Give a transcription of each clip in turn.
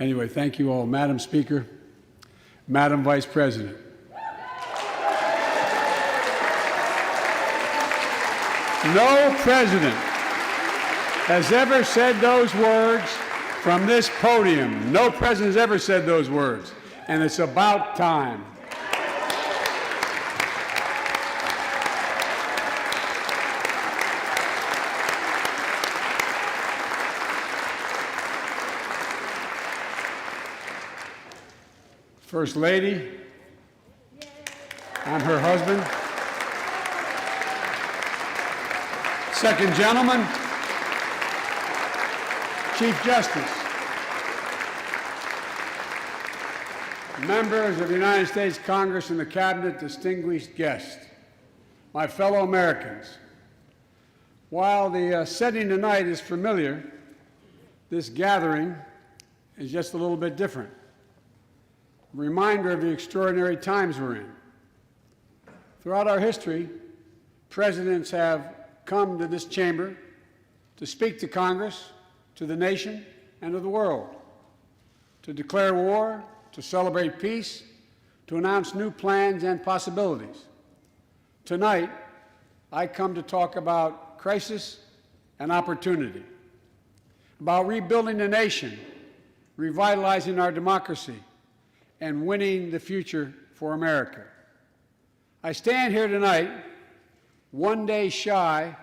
Anyway, thank you all. Madam Speaker, Madam Vice President. No president has ever said those words from this podium. No president has ever said those words, and it's about time. First Lady, I'm her husband. Second Gentleman, Chief Justice, members of the United States Congress and the Cabinet, distinguished guests, my fellow Americans. While the setting tonight is familiar, this gathering is just a little bit different. A reminder of the extraordinary times we're in. Throughout our history, presidents have come to this chamber to speak to Congress, to the nation, and to the world, to declare war, to celebrate peace, to announce new plans and possibilities. Tonight, I come to talk about crisis and opportunity, about rebuilding the nation, revitalizing our democracy, and winning the future for America. I stand here tonight, one day shy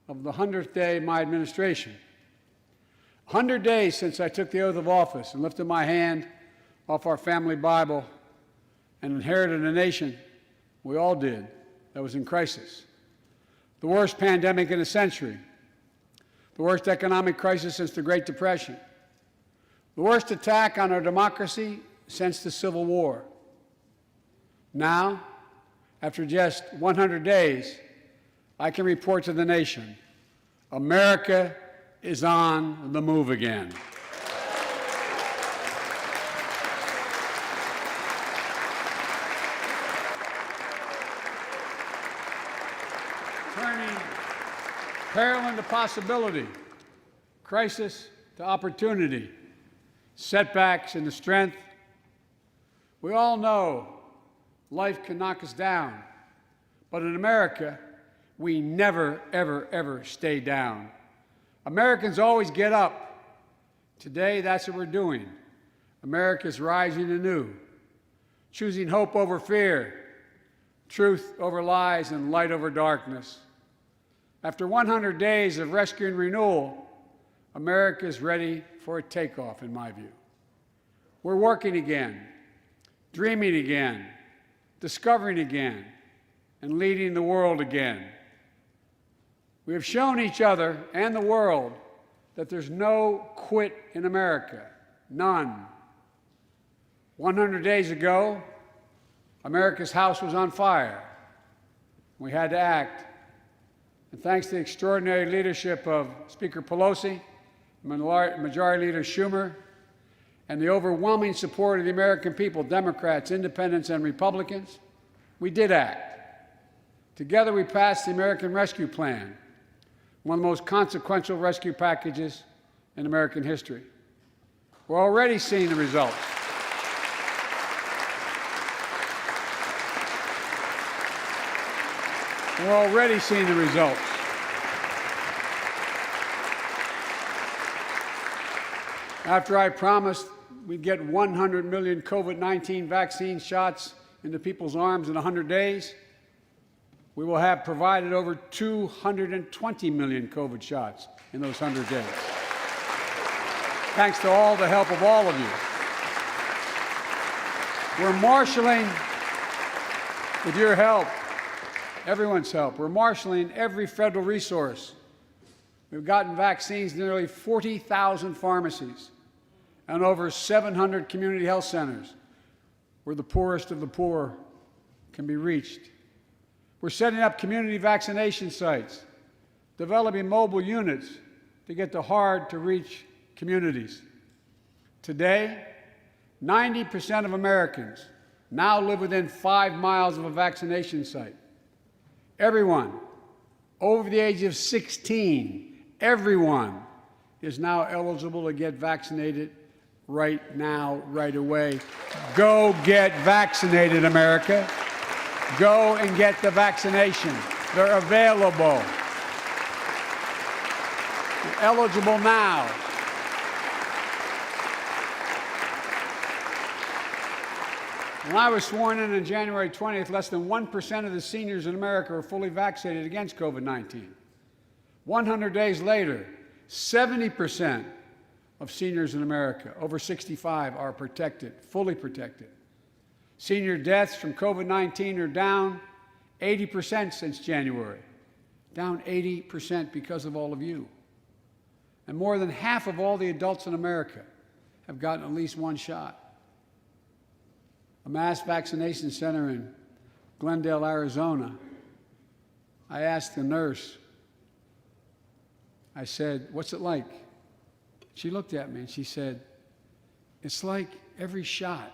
of the 100th day of my administration. 100 days since I took the oath of office and lifted my hand off our family Bible and inherited a nation, we all did, that was in crisis. The worst pandemic in a century, the worst economic crisis since the Great Depression, the worst attack on our democracy since the Civil War. Now, after just 100 days, I can report to the nation, America is on the move again. Turning peril into possibility, crisis to opportunity, setbacks into strength. We all know life can knock us down, but in America, we never, ever, ever stay down. Americans always get up. Today, that's what we're doing. America's rising anew, choosing hope over fear, truth over lies, and light over darkness. After 100 days of rescue and renewal, America is ready for a takeoff, in my view. We're working again, dreaming again, discovering again, and leading the world again. We have shown each other and the world that there's no quit in America, none. 100 days ago, America's house was on fire. We had to act. And thanks to the extraordinary leadership of Speaker Pelosi, Majority Leader Schumer, and the overwhelming support of the American people, Democrats, Independents, and Republicans, we did act. Together, we passed the American Rescue Plan, one of the most consequential rescue packages in American history. We're already seeing the results. We're already seeing the results. After I promised we'd get 100 million COVID-19 vaccine shots into people's arms in 100 days, we will have provided over 220 million COVID shots in those 100 days. Thanks to all the help of all of you. We're marshaling, with your help, everyone's help, we're marshaling every federal resource. We've gotten vaccines to nearly 40,000 pharmacies and over 700 community health centers where the poorest of the poor can be reached. We're setting up community vaccination sites, developing mobile units to get to hard-to-reach communities. Today, 90% of Americans now live within 5 miles of a vaccination site. Everyone over the age of 16, everyone is now eligible to get vaccinated right now, right away. Go get vaccinated, America. Go and get the vaccination. They're available. You're eligible now. When I was sworn in on January 20th, less than 1% of the seniors in America were fully vaccinated against COVID-19. 100 days later, 70% of seniors in America over 65 are protected, fully protected. Senior deaths from COVID-19 are down 80% since January, down 80% because of all of you. And more than half of all the adults in America have gotten at least one shot. A mass vaccination center in Glendale, Arizona, I asked the nurse, I said, "What's it like?" She looked at me and she said, "It's like every shot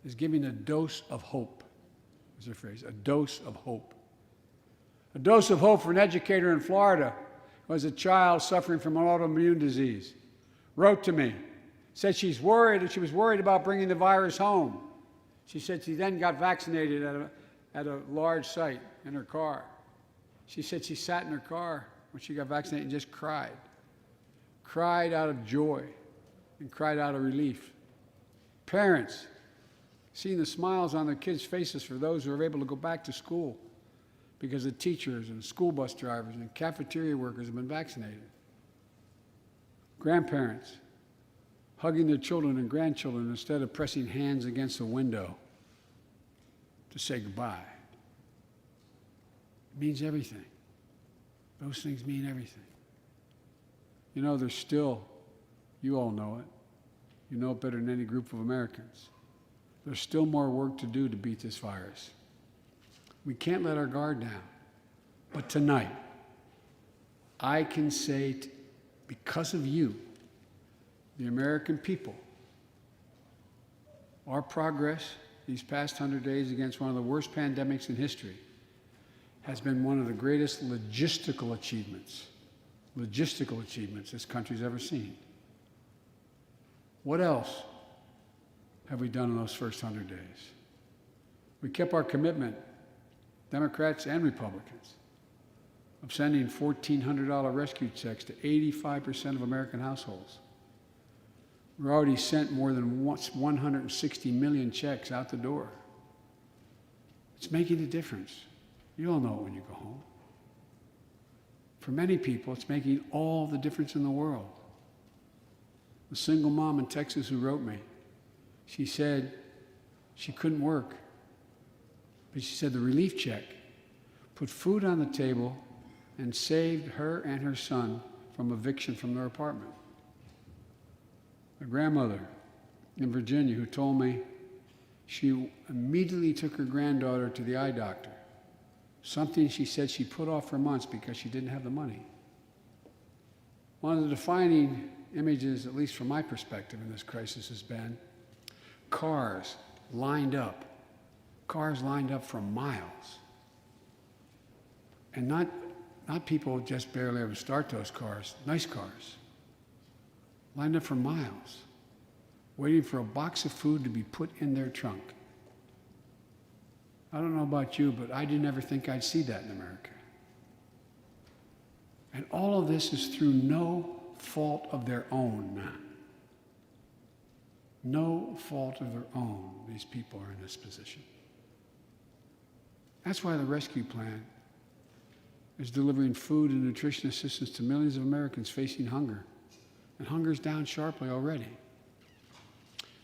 is giving a dose of hope," was her phrase, a dose of hope. A dose of hope for an educator in Florida who has a child suffering from an autoimmune disease. Wrote to me, said she was worried about bringing the virus home. She said she then got vaccinated at a large site in her car. She said she sat in her car when she got vaccinated and just cried out of joy and cried out of relief. Parents, seeing the smiles on their kids' faces for those who are able to go back to school because the teachers and school bus drivers and cafeteria workers have been vaccinated. Grandparents, hugging their children and grandchildren instead of pressing hands against the window to say goodbye. It means everything. Those things mean everything. You know, there's still, you all know it, you know it better than any group of Americans, there's still more work to do to beat this virus. We can't let our guard down. But tonight, I can say, because of you, the American people, our progress these past 100 days against one of the worst pandemics in history has been one of the greatest logistical achievements this country's ever seen. What else have we done in those first 100 days? We kept our commitment, Democrats and Republicans, of sending $1,400 rescue checks to 85% of American households. We've already sent more than 160 million checks out the door. It's making a difference. You all know it when you go home. For many people, it's making all the difference in the world. A single mom in Texas who wrote me, she said she couldn't work, but she said the relief check put food on the table and saved her and her son from eviction from their apartment. A grandmother in Virginia who told me she immediately took her granddaughter to the eye doctor, something she said she put off for months because she didn't have the money. One of the defining images, at least from my perspective in this crisis, has been cars lined up for miles. And not people just barely able to start those cars, nice cars, lined up for miles, waiting for a box of food to be put in their trunk. I don't know about you, but I didn't ever think I'd see that in America. And all of this is through no fault of their own. No fault of their own, these people are in this position. That's why the rescue plan is delivering food and nutrition assistance to millions of Americans facing hunger. And hunger's down sharply already.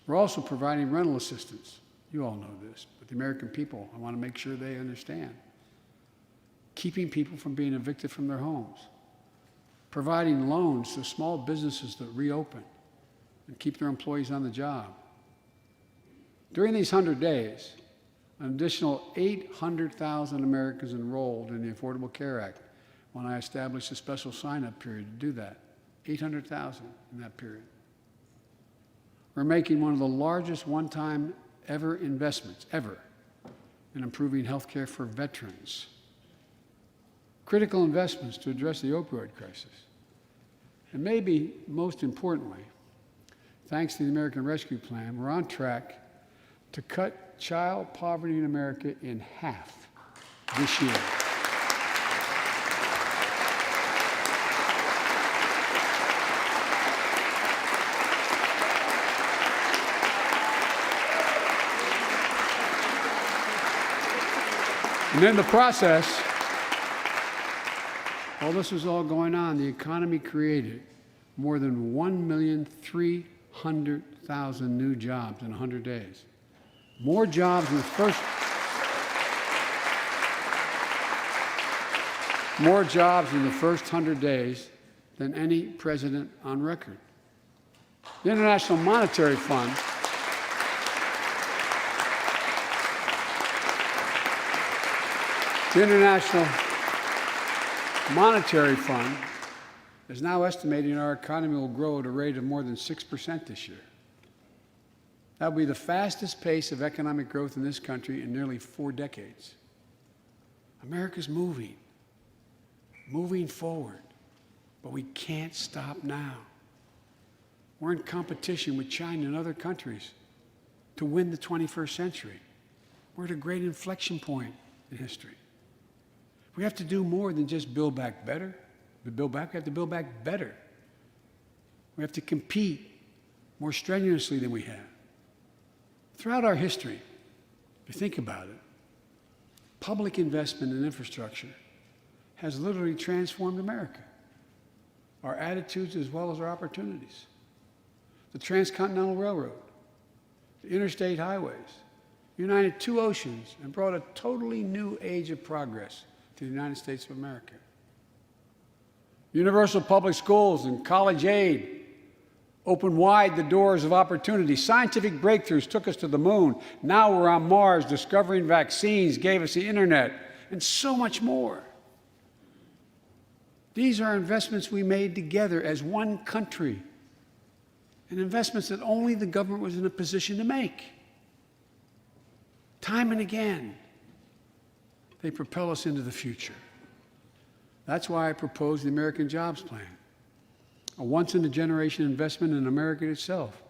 We're also providing rental assistance. You all know this, but the American people, I want to make sure they understand. Keeping people from being evicted from their homes. Providing loans to small businesses that reopen and keep their employees on the job. During these 100 days, an additional 800,000 Americans enrolled in the Affordable Care Act when I established a special sign-up period to do that. 800,000 in that period. We're making one of the largest one-time ever investments, ever, in improving health care for veterans. Critical investments to address the opioid crisis. And maybe most importantly, thanks to the American Rescue Plan, we're on track to cut child poverty in America in half this year. And in the process, while this was all going on, the economy created more than 1,300,000 new jobs in 100 days. More jobs in the first 100 days than any president on record. The International Monetary Fund is now estimating our economy will grow at a rate of more than 6% this year. That will be the fastest pace of economic growth in this country in nearly 4 decades. America's moving forward, but we can't stop now. We're in competition with China and other countries to win the 21st century. We're at a great inflection point in history. We have to do more than just build back better. We have to build back better. We have to compete more strenuously than we have. Throughout our history, if you think about it, public investment in infrastructure has literally transformed America, our attitudes as well as our opportunities. The Transcontinental Railroad, the interstate highways, united 2 oceans and brought a totally new age of progress to the United States of America. Universal public schools and college aid opened wide the doors of opportunity. Scientific breakthroughs took us to the moon. Now we're on Mars. Discovering vaccines gave us the internet, and so much more. These are investments we made together as one country, and investments that only the government was in a position to make. Time and again, they propel us into the future. That's why I proposed the American Jobs Plan, a once-in-a-generation investment in America itself.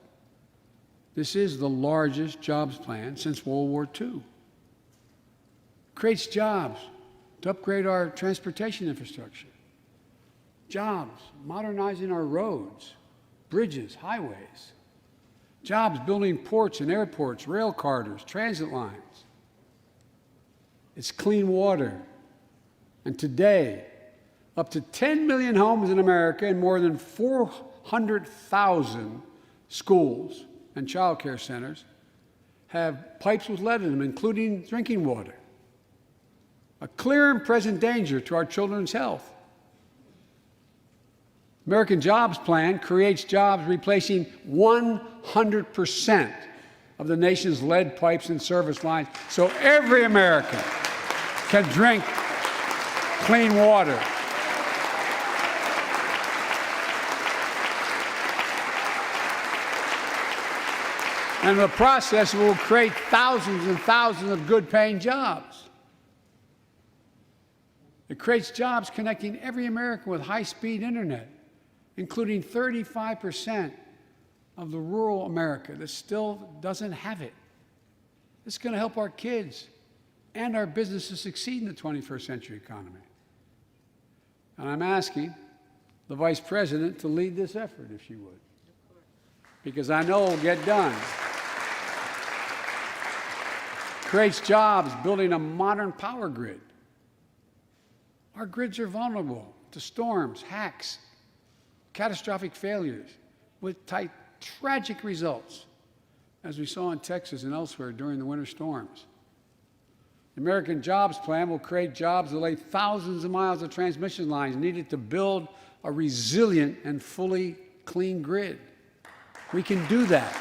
This is the largest jobs plan since World War II. It creates jobs to upgrade our transportation infrastructure, jobs modernizing our roads, bridges, highways, jobs building ports and airports, rail corridors, transit lines. It's clean water. And today, up to 10 million homes in America and more than 400,000 schools and child care centers have pipes with lead in them, including drinking water. A clear and present danger to our children's health. American Jobs Plan creates jobs replacing 100% of the nation's lead pipes and service lines, so every American can drink clean water. And in the process, it will create thousands and thousands of good-paying jobs. It creates jobs connecting every American with high-speed internet, including 35% of the rural America that still doesn't have it. It's going to help our kids and our businesses succeed in the 21st century economy. And I'm asking the Vice President to lead this effort, if she would, because I know it will get done. Creates jobs building a modern power grid. Our grids are vulnerable to storms, hacks, catastrophic failures with tragic results, as we saw in Texas and elsewhere during the winter storms. The American Jobs Plan will create jobs that lay thousands of miles of transmission lines needed to build a resilient and fully clean grid. We can do that.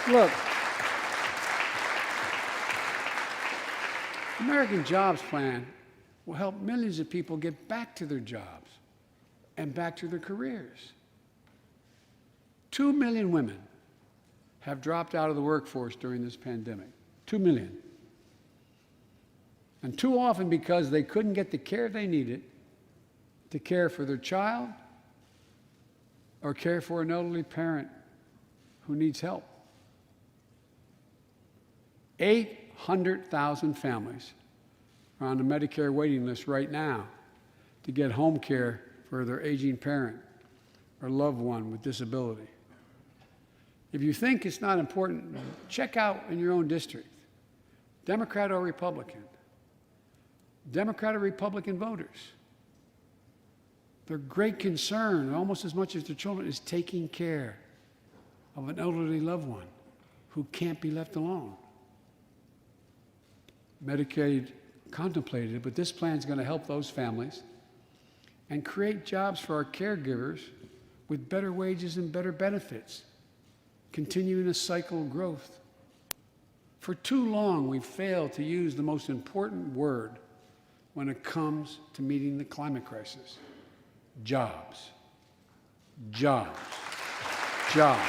Look, the American Jobs Plan will help millions of people get back to their jobs and back to their careers. 2 million women have dropped out of the workforce during this pandemic. 2 million. And too often because they couldn't get the care they needed to care for their child or care for an elderly parent who needs help. 800,000 families are on the Medicare waiting list right now to get home care for their aging parent or loved one with disability. If you think it's not important, check out in your own district, Democrat or Republican, Democrat or Republican voters. Their great concern, almost as much as their children, is taking care of an elderly loved one who can't be left alone. Medicaid contemplated it, but this plan is going to help those families and create jobs for our caregivers with better wages and better benefits, continuing a cycle of growth. For too long, we've failed to use the most important word when it comes to meeting the climate crisis: jobs. Jobs. Jobs.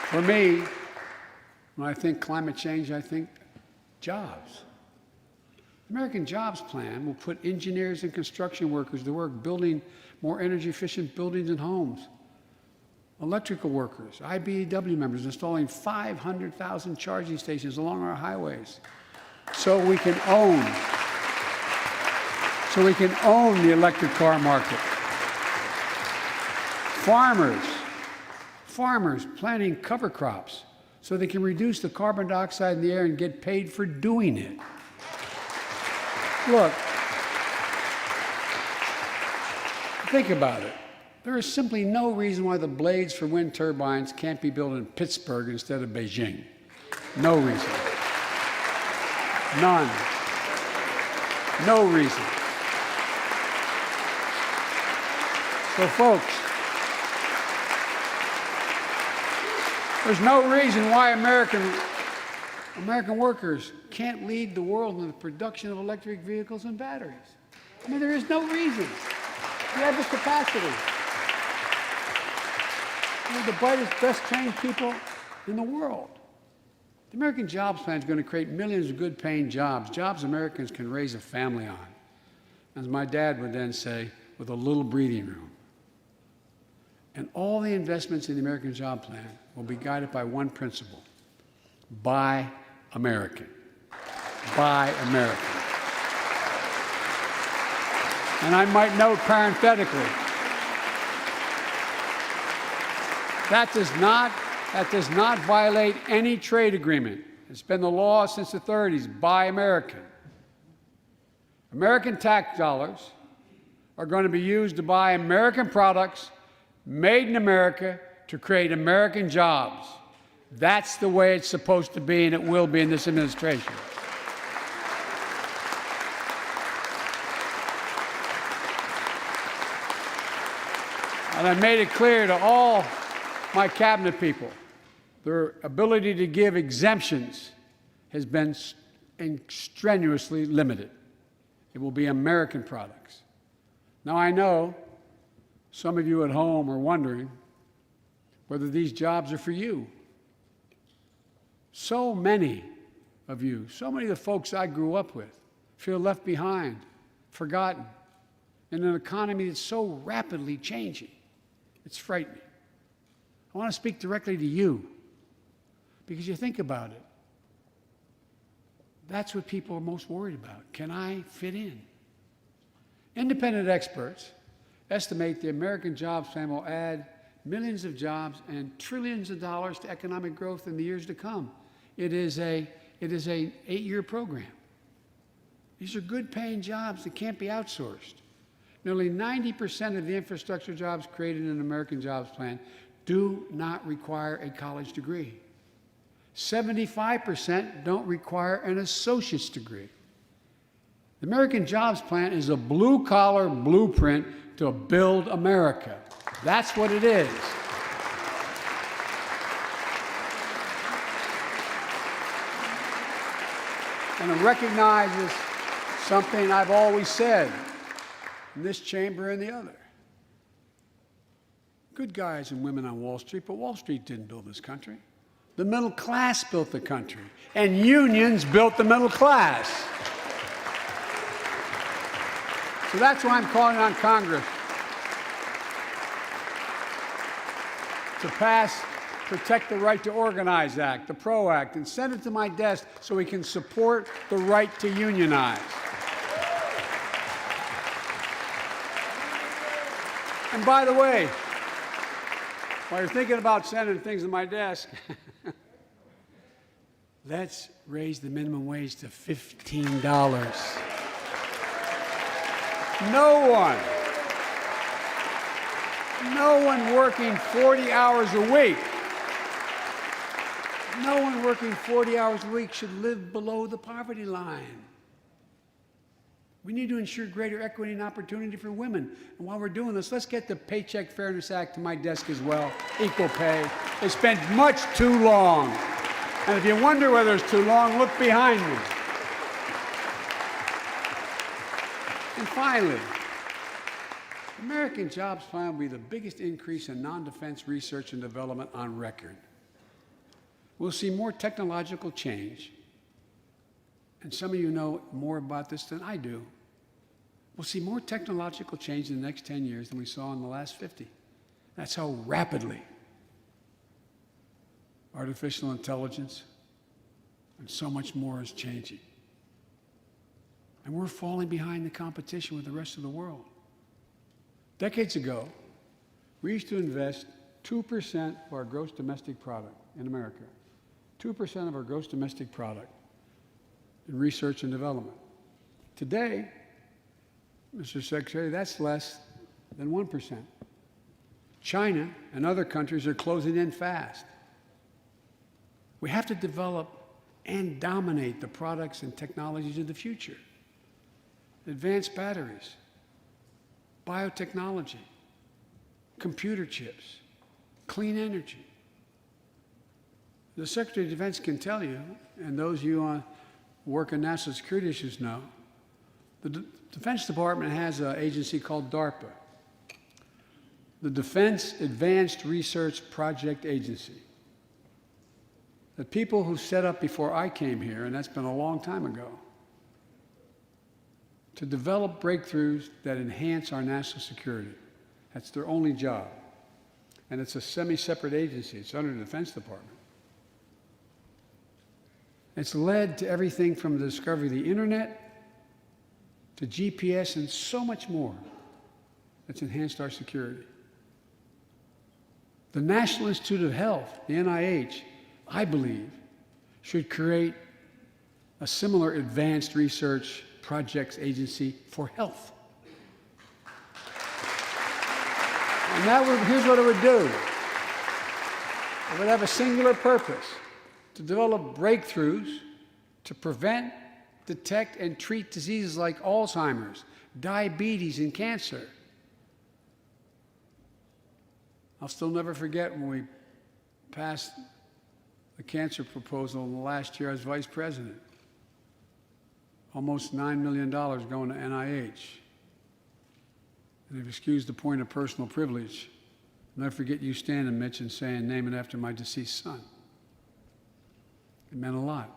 For me, when I think climate change, I think jobs. The American Jobs Plan will put engineers and construction workers to work building more energy-efficient buildings and homes. Electrical workers, IBEW members installing 500,000 charging stations along our highways so we can own the electric car market. Farmers planting cover crops so they can reduce the carbon dioxide in the air and get paid for doing it. Look, think about it. There is simply no reason why the blades for wind turbines can't be built in Pittsburgh instead of Beijing. No reason. None. No reason. So, folks, there's no reason why American workers can't lead the world in the production of electric vehicles and batteries. I mean, there is no reason. We have the capacity. We're the brightest, best-trained people in the world. The American Jobs Plan is going to create millions of good-paying jobs, jobs Americans can raise a family on. As my dad would then say, with a little breathing room. And all the investments in the American Job Plan will be guided by one principle: buy American. Buy American. And I might note parenthetically, that does not violate any trade agreement. It's been the law since the 30s. Buy American. American tax dollars are going to be used to buy American products made in America to create American jobs. That's the way it's supposed to be, and it will be in this administration. And I made it clear to all my cabinet people, their ability to give exemptions has been strenuously limited. It will be American products. Now, I know some of you at home are wondering whether these jobs are for you. So many of you, so many of the folks I grew up with, feel left behind, forgotten, in an economy that's so rapidly changing. It's frightening. I want to speak directly to you, because you think about it. That's what people are most worried about. Can I fit in? Independent experts estimate the American Jobs Plan will add millions of jobs and trillions of dollars to economic growth in the years to come. It is an 8-year program. These are good-paying jobs that can't be outsourced. Nearly 90% of the infrastructure jobs created in the American Jobs Plan do not require a college degree. 75% don't require an associate's degree. The American Jobs Plan is a blue-collar blueprint to build America. That's what it is. And it recognizes something I've always said in this chamber and the other. Good guys and women on Wall Street, but Wall Street didn't build this country. The middle class built the country, and unions built the middle class. So that's why I'm calling on Congress to pass Protect the Right to Organize Act, the PRO Act, and send it to my desk so we can support the right to unionize. And by the way, while you're thinking about sending things to my desk, let's raise the minimum wage to $15. No one working 40 hours a week, no one working 40 hours a week should live below the poverty line. We need to ensure greater equity and opportunity for women. And while we're doing this, let's get the Paycheck Fairness Act to my desk as well, equal pay. It's been much too long. And if you wonder whether it's too long, look behind me. And finally, American Jobs Plan will be the biggest increase in non-defense research and development on record. We'll see more technological change, and some of you know more about this than I do. We'll see more technological change in the next 10 years than we saw in the last 50. That's how rapidly artificial intelligence and so much more is changing. And we're falling behind the competition with the rest of the world. Decades ago, we used to invest 2% of our gross domestic product in America, 2% of our gross domestic product in research and development. Today, Mr. Secretary, that's less than 1%. China and other countries are closing in fast. We have to develop and dominate the products and technologies of the future. Advanced batteries, biotechnology, computer chips, clean energy. The Secretary of Defense can tell you, and those of you who work in national security issues know, the Defense Department has an agency called DARPA, the Defense Advanced Research Project Agency. The people who set up before I came here, and that's been a long time ago, to develop breakthroughs that enhance our national security. That's their only job. And it's a semi-separate agency. It's under the Defense Department. It's led to everything from the discovery of the internet to GPS and so much more that's enhanced our security. The National Institute of Health, the NIH, I believe, should create a similar advanced research projects agency for health. And here's what it would do. It would have a singular purpose: to develop breakthroughs to prevent, detect, and treat diseases like Alzheimer's, diabetes, and cancer. I'll still never forget when we passed the cancer proposal in the last year I was vice president. Almost $9 million going to NIH. And if you excuse the point of personal privilege, I'll never forget you standing, Mitch, and saying, "Name it after my deceased son." It meant a lot.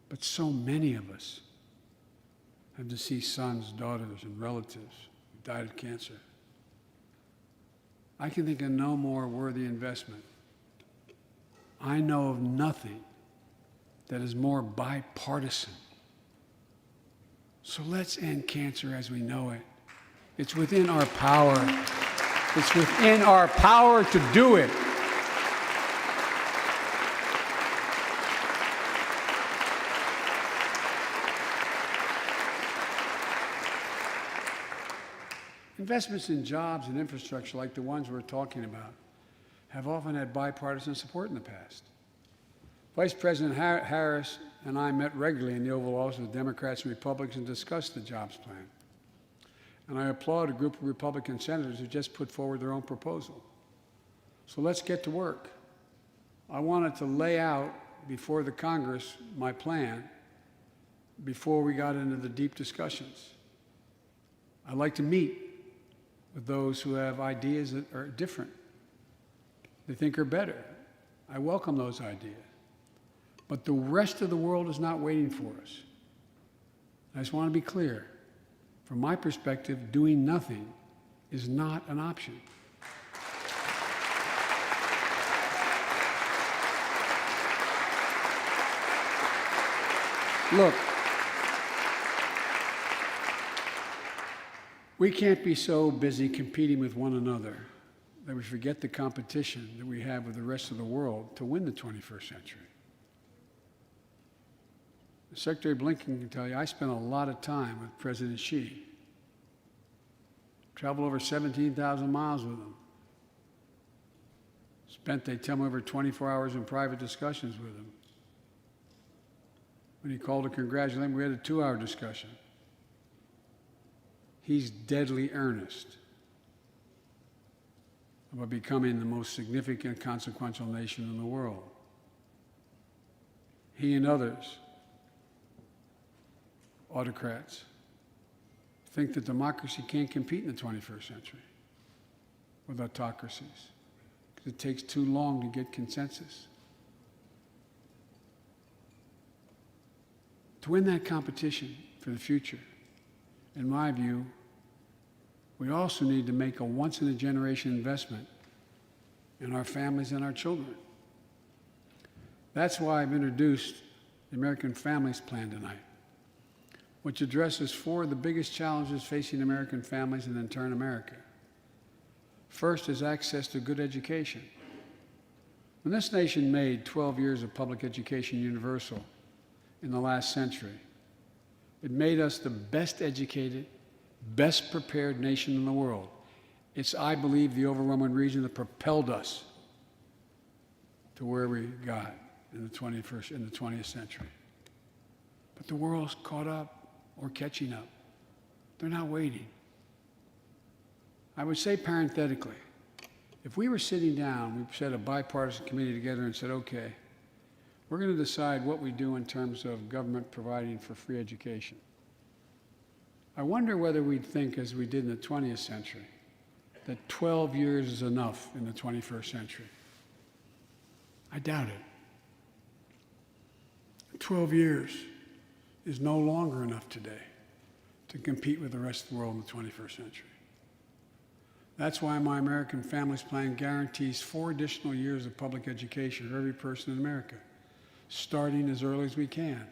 But so many of us have deceased sons, daughters, and relatives who died of cancer. I can think of no more worthy investment. I know of nothing that is more bipartisan. So let's end cancer as we know it. It's within our power. It's within our power to do it. Investments in jobs and infrastructure like the ones we're talking about have often had bipartisan support in the past. Vice President Harris and I met regularly in the Oval Office with Democrats and Republicans and discussed the jobs plan. And I applaud a group of Republican senators who just put forward their own proposal. So let's get to work. I wanted to lay out before the Congress my plan before we got into the deep discussions. I'd like to meet with those who have ideas that are different, they think are better. I welcome those ideas. But the rest of the world is not waiting for us. I just want to be clear. From my perspective, doing nothing is not an option. Look, we can't be so busy competing with one another that we forget the competition that we have with the rest of the world to win the 21st century. Secretary Blinken can tell you, I spent a lot of time with President Xi. Traveled over 17,000 miles with him. Spent, they tell me, over 24 hours in private discussions with him. When he called to congratulate him, we had a 2-hour discussion. He's deadly earnest about becoming the most significant, consequential nation in the world. He and others, autocrats, think that democracy can't compete in the 21st century with autocracies because it takes too long to get consensus. To win that competition for the future, in my view, we also need to make a once-in-a-generation investment in our families and our children. That's why I've introduced the American Families Plan tonight, which addresses 4 of the biggest challenges facing American families and in turn America. First is access to good education. When this nation made 12 years of public education universal in the last century, it made us the best educated, best prepared nation in the world. It's, I believe, the overwhelming reason that propelled us to where we got in the 20th century. But the world's caught up or catching up. They're not waiting. I would say parenthetically, if we were sitting down, we set a bipartisan committee together and said, okay, we're going to decide what we do in terms of government providing for free education. I wonder whether we'd think, as we did in the 20th century, that 12 years is enough in the 21st century. I doubt it. 12 years is no longer enough today to compete with the rest of the world in the 21st century. That's why my American Families Plan guarantees 4 additional years of public education for every person in America, starting as early as we can.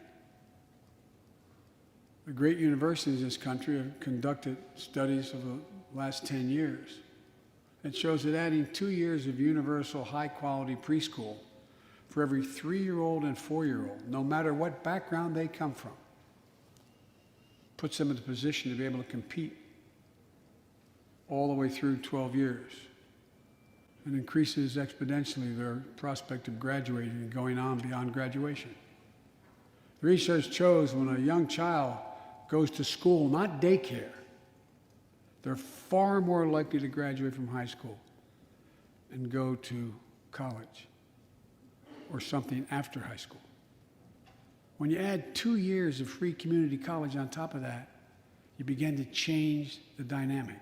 The great universities in this country have conducted studies of the last 10 years. It shows that adding 2 years of universal high-quality preschool for every 3-year-old and 4-year-old, no matter what background they come from, puts them in a position to be able to compete all the way through 12 years and increases exponentially their prospect of graduating and going on beyond graduation. The research shows when a young child goes to school, not daycare, they're far more likely to graduate from high school and go to college or something after high school. When you add 2 years of free community college on top of that, you begin to change the dynamic.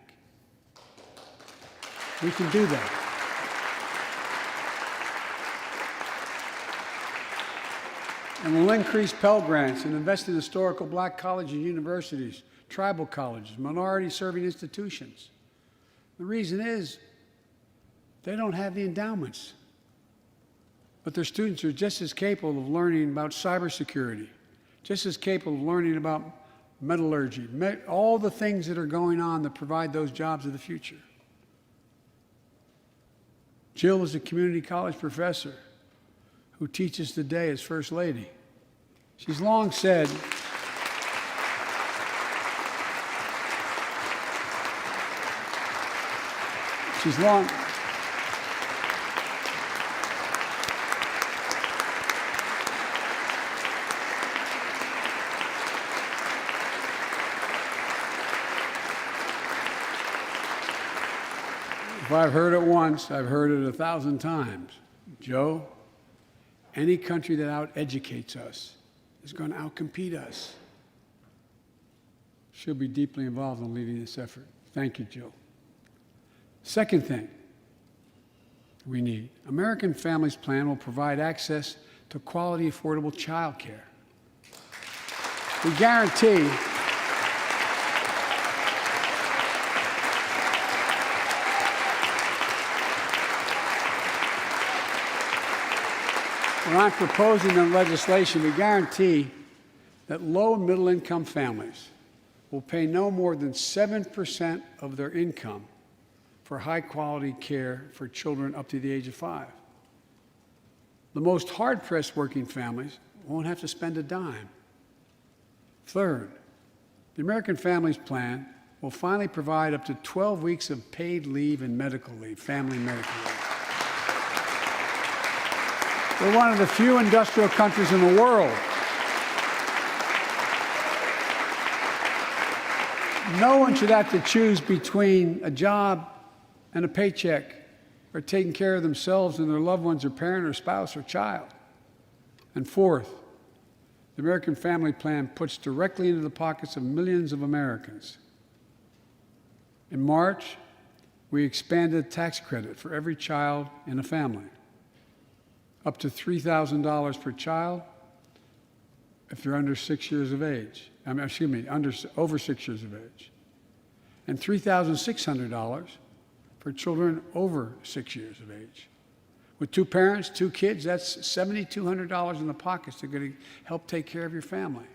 We can do that. And we'll increase Pell Grants and invest in historical black colleges and universities, tribal colleges, minority-serving institutions. The reason is they don't have the endowments. But their students are just as capable of learning about cybersecurity, just as capable of learning about metallurgy, all the things that are going on that provide those jobs of the future. Jill is a community college professor who teaches today as First Lady. She's long said, if I've heard it once, I've heard it 1,000 times. Joe, any country that out-educates us is going to out-compete us. She'll be deeply involved in leading this effort. Thank you, Jill. Second thing, we need. American Families Plan will provide access to quality, affordable child care. We guarantee when I'm proposing the legislation, we guarantee that low and middle income families will pay no more than 7% of their income for high-quality care for children up to the age of 5. The most hard-pressed working families won't have to spend a dime. Third, the American Families Plan will finally provide up to 12 weeks of paid leave and medical leave, family medical leave. We're one of the few industrial countries in the world. No one should have to choose between a job and a paycheck, or taking care of themselves and their loved ones, or parent or spouse or child. And fourth, the American Family Plan puts directly into the pockets of millions of Americans. In March, we expanded tax credit for every child in a family, up to $3,000 per child if they're under 6 years of age. Over 6 years of age, and $3,600 for children over 6 years of age. With 2 parents, 2 kids, that's $7,200 in the pockets that are going to help take care of your family.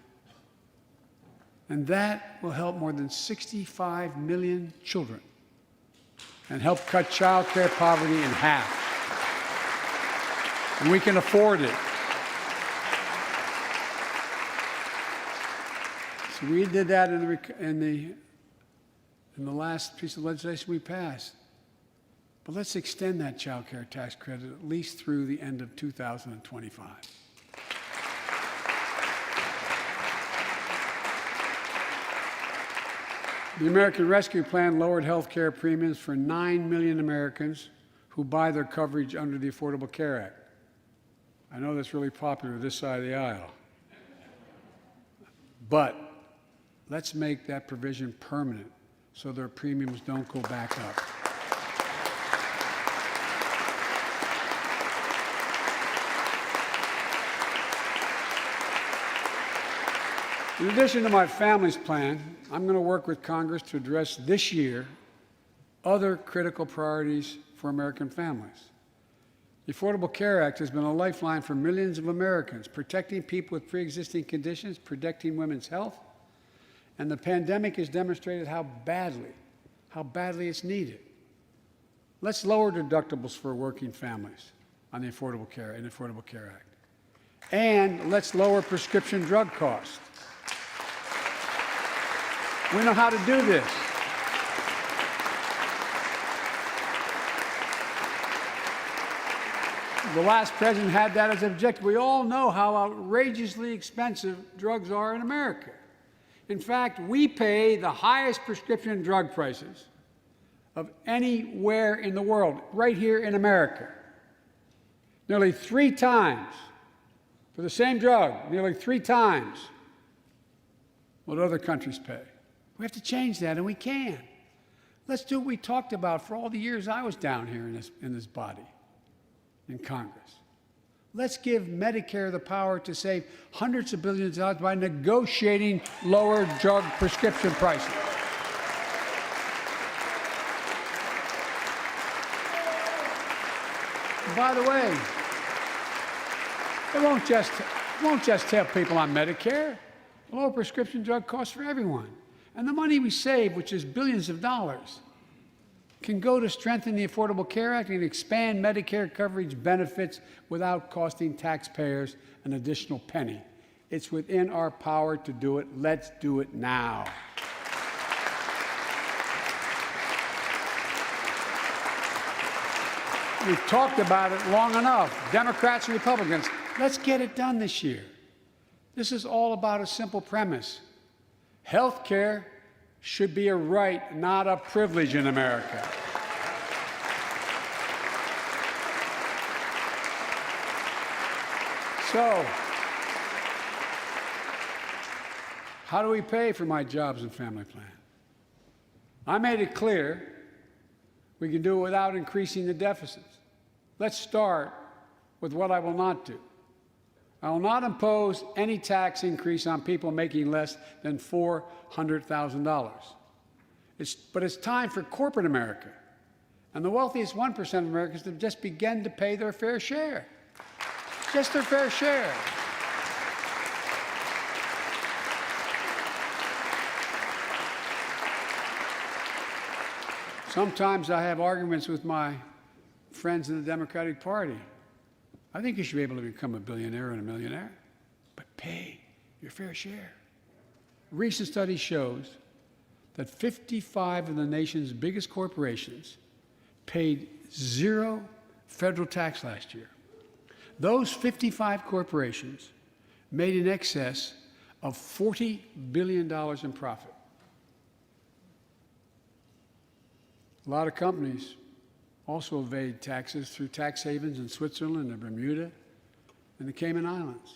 And that will help more than 65 million children and help cut child care poverty in half. And we can afford it. So we did that in the last piece of legislation we passed. But let's extend that child care tax credit at least through the end of 2025. The American Rescue Plan lowered health care premiums for 9 million Americans who buy their coverage under the Affordable Care Act. I know that's really popular this side of the aisle. But let's make that provision permanent so their premiums don't go back up. In addition to my family's plan, I'm going to work with Congress to address this year other critical priorities for American families. The Affordable Care Act has been a lifeline for millions of Americans, protecting people with pre-existing conditions, protecting women's health, and the pandemic has demonstrated how badly it's needed. Let's lower deductibles for working families on the Affordable Care Act. And let's lower prescription drug costs. We know how to do this. The last president had that as an objective. We all know how outrageously expensive drugs are in America. In fact, we pay the highest prescription drug prices of anywhere in the world, right here in America. Nearly 3 times for the same drug, nearly 3 times what other countries pay. We have to change that, and we can. Let's do what we talked about for all the years I was down here in this body, in Congress. Let's give Medicare the power to save hundreds of billions of dollars by negotiating lower drug prescription prices. And by the way, it won't just help people on Medicare. Lower prescription drug costs for everyone. And the money we save, which is billions of dollars, can go to strengthen the Affordable Care Act and expand Medicare coverage benefits without costing taxpayers an additional penny. It's within our power to do it. Let's do it now. We've talked about it long enough, Democrats and Republicans. Let's get it done this year. This is all about a simple premise. Health care should be a right, not a privilege in America. So, how do we pay for my jobs and family plan? I made it clear we can do it without increasing the deficits. Let's start with what I will not do. I will not impose any tax increase on people making less than $400,000. But it's time for corporate America and the wealthiest 1% of Americans to just begin to pay their fair share. Just their fair share. Sometimes I have arguments with my friends in the Democratic Party. I think you should be able to become a billionaire and a millionaire, but pay your fair share. A recent study shows that 55 of the nation's biggest corporations paid zero federal tax last year. Those 55 corporations made in excess of $40 billion in profit. A lot of companies also evade taxes through tax havens in Switzerland and Bermuda and the Cayman Islands.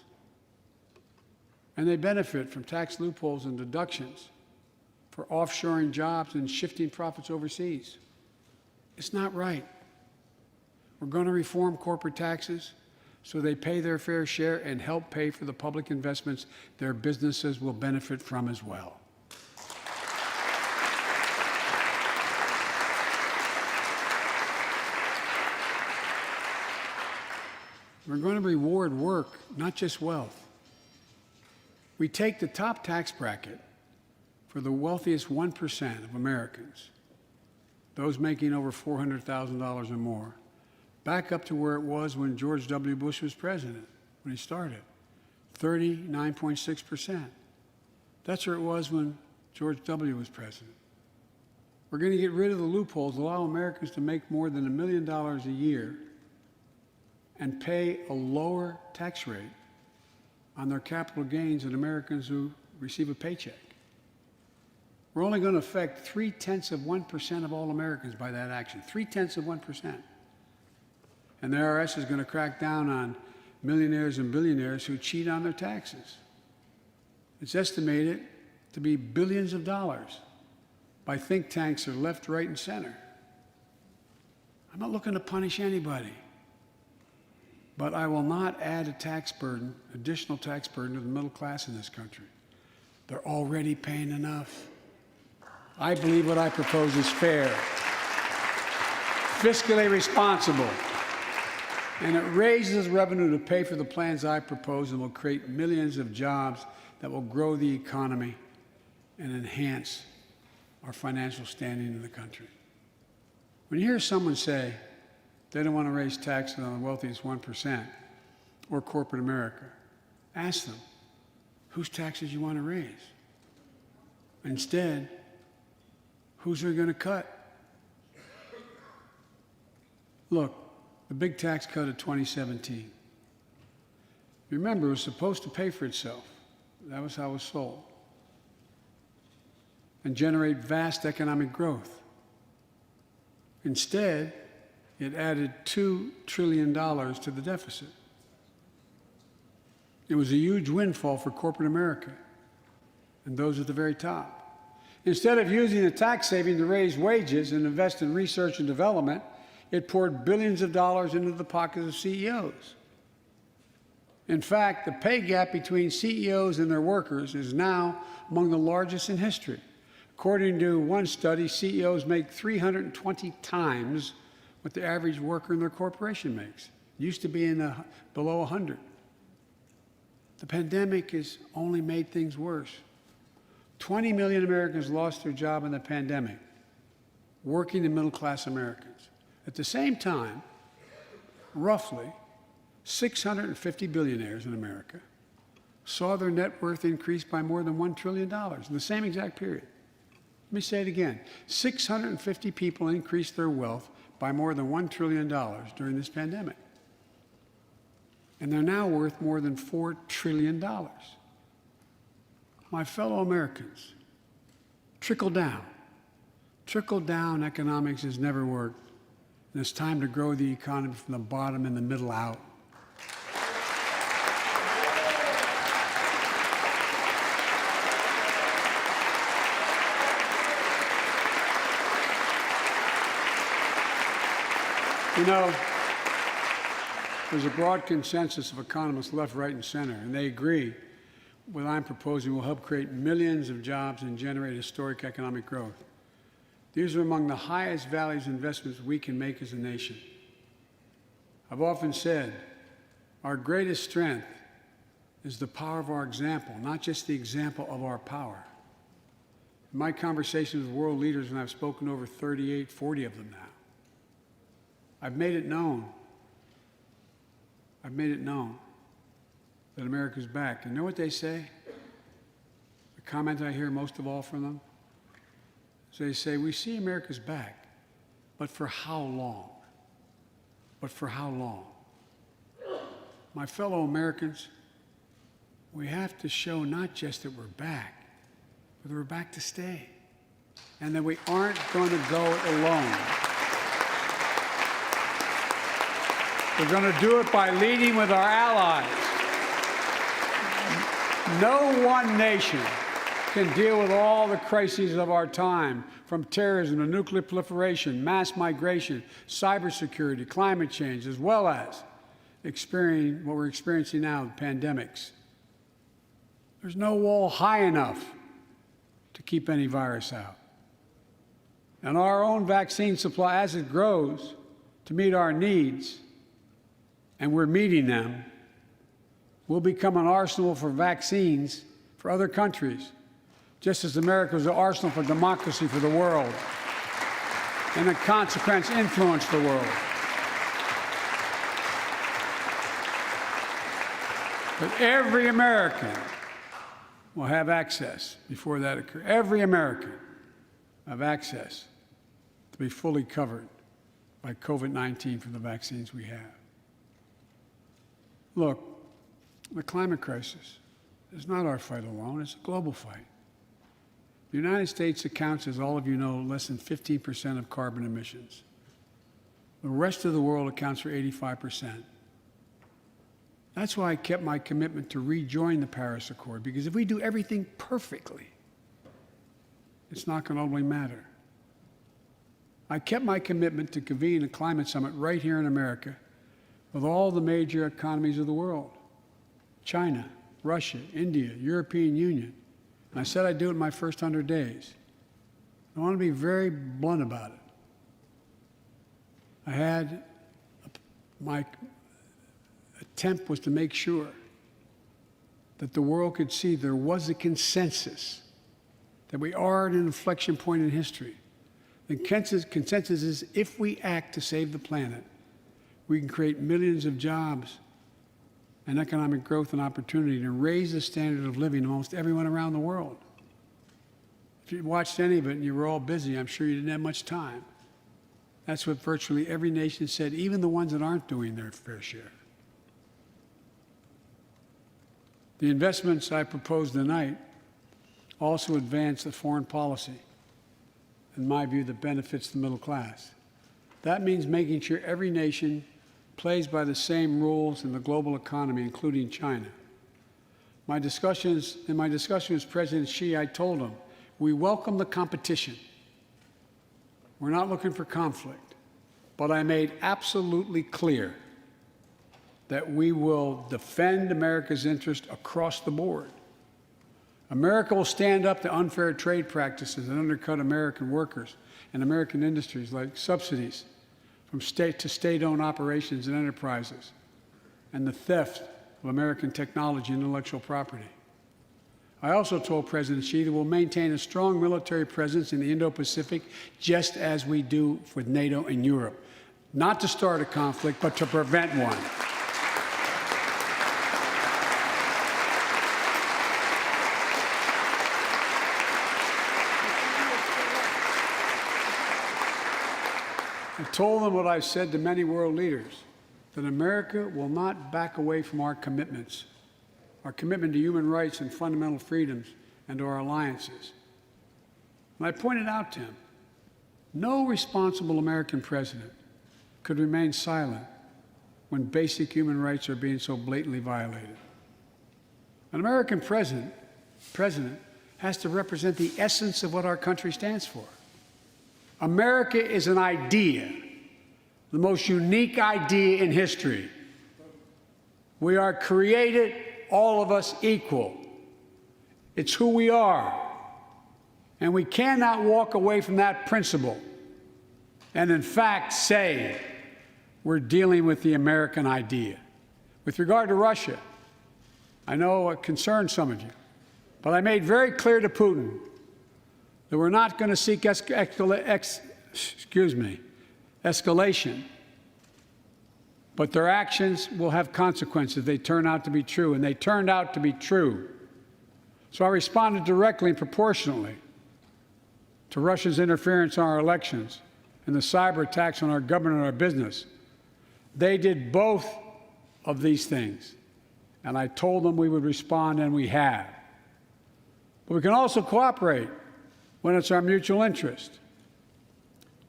And they benefit from tax loopholes and deductions for offshoring jobs and shifting profits overseas. It's not right. We're going to reform corporate taxes so they pay their fair share and help pay for the public investments their businesses will benefit from as well. We're going to reward work, not just wealth. We take the top tax bracket for the wealthiest 1% of Americans, those making over $400,000 or more, back up to where it was when George W. Bush was president, when he started, 39.6%. That's where it was when George W. was president. We're going to get rid of the loopholes, allow Americans to make more than $1 million a year and pay a lower tax rate on their capital gains than Americans who receive a paycheck. We're only going to affect 0.3% of all Americans by that action, 0.3%. And the IRS is going to crack down on millionaires and billionaires who cheat on their taxes. It's estimated to be billions of dollars by think tanks that are left, right, and center. I'm not looking to punish anybody. But I will not add a tax burden, additional tax burden to the middle class in this country. They're already paying enough. I believe what I propose is fair, fiscally responsible, and it raises revenue to pay for the plans I propose and will create millions of jobs that will grow the economy and enhance our financial standing in the country. When you hear someone say, they don't want to raise taxes on the wealthiest 1% or corporate America, ask them whose taxes you want to raise. Instead, whose are going to cut? Look, the big tax cut of 2017. Remember, it was supposed to pay for itself. That was how it was sold. And generate vast economic growth. Instead, it added $2 trillion to the deficit. It was a huge windfall for corporate America and those at the very top. Instead of using the tax saving to raise wages and invest in research and development, it poured billions of dollars into the pockets of CEOs. In fact, the pay gap between CEOs and their workers is now among the largest in history. According to one study, CEOs make 320 times what the average worker in their corporation makes. It used to be below 100. The pandemic has only made things worse. 20 million Americans lost their job in the pandemic, working and middle-class Americans. At the same time, roughly 650 billionaires in America saw their net worth increase by more than $1 trillion in the same exact period. Let me say it again. 650 people increased their wealth by more than $1 trillion during this pandemic. And they're now worth more than $4 trillion. My fellow Americans, trickle down. Trickle-down economics has never worked. And it's time to grow the economy from the bottom and the middle out. You know, There's a broad consensus of economists left, right, and center, and they agree what I'm proposing will help create millions of jobs and generate historic economic growth. These are among the highest values investments we can make as a nation. I've often said our greatest strength is the power of our example, not just the example of our power. In my conversations with world leaders, and I've spoken to over 38, 40 of them now, I've made it known that America's back. And you know what they say? The comment I hear most of all from them is they say, we see America's back, but for how long? But for how long? My fellow Americans, we have to show not just that we're back, but that we're back to stay, and that we aren't going to go it alone. We're going to do it by leading with our allies. No one nation can deal with all the crises of our time, from terrorism to nuclear proliferation, mass migration, cybersecurity, climate change, as well as experiencing what we're experiencing now, pandemics. There's no wall high enough to keep any virus out. And our own vaccine supply, as it grows to meet our needs, and we're meeting them, will become an arsenal for vaccines for other countries, just as America was an arsenal for democracy for the world, and in consequence influence the world. But every American will have access before that occurs. Every American will have access to be fully covered by COVID-19 from the vaccines we have. Look, the climate crisis is not our fight alone, it's a global fight. The United States accounts, as all of you know, less than 15% of carbon emissions. The rest of the world accounts for 85%. That's why I kept my commitment to rejoin the Paris Accord, because if we do everything perfectly, it's not going to ultimately matter. I kept my commitment to convene a climate summit right here in America with all the major economies of the world: China, Russia, India, European Union. And I said I'd do it in my first 100 days. I want to be very blunt about it. My attempt was to make sure that the world could see there was a consensus, that we are at an inflection point in history. The consensus is if we act to save the planet, we can create millions of jobs and economic growth and opportunity to raise the standard of living of almost everyone around the world. If you watched any of it and you were all busy, I'm sure you didn't have much time. That's what virtually every nation said, even the ones that aren't doing their fair share. The investments I propose tonight also advance the foreign policy, in my view, that benefits the middle class. That means making sure every nation plays by the same rules in the global economy, including China. In my discussion with President Xi, I told him, we welcome the competition. We're not looking for conflict. But I made absolutely clear that we will defend America's interest across the board. America will stand up to unfair trade practices that undercut American workers and American industries, like subsidies from state to state-owned operations and enterprises, and the theft of American technology and intellectual property. I also told President Xi that we'll maintain a strong military presence in the Indo-Pacific, just as we do with NATO and Europe, not to start a conflict, but to prevent one. I told them what I've said to many world leaders, that America will not back away from our commitments, our commitment to human rights and fundamental freedoms and to our alliances. And I pointed out to him, no responsible American president could remain silent when basic human rights are being so blatantly violated. An American president has to represent the essence of what our country stands for. America is an idea, the most unique idea in history. We are created, all of us, equal. It's who we are. And we cannot walk away from that principle and, in fact, say we're dealing with the American idea. With regard to Russia, I know it concerns some of you, but I made very clear to Putin that we're not going to seek escalation, but their actions will have consequences. They turn out to be true, and they turned out to be true. So I responded directly and proportionately to Russia's interference in our elections and the cyber attacks on our government and our business. They did both of these things, and I told them we would respond, and we have. But we can also cooperate when it's our mutual interest.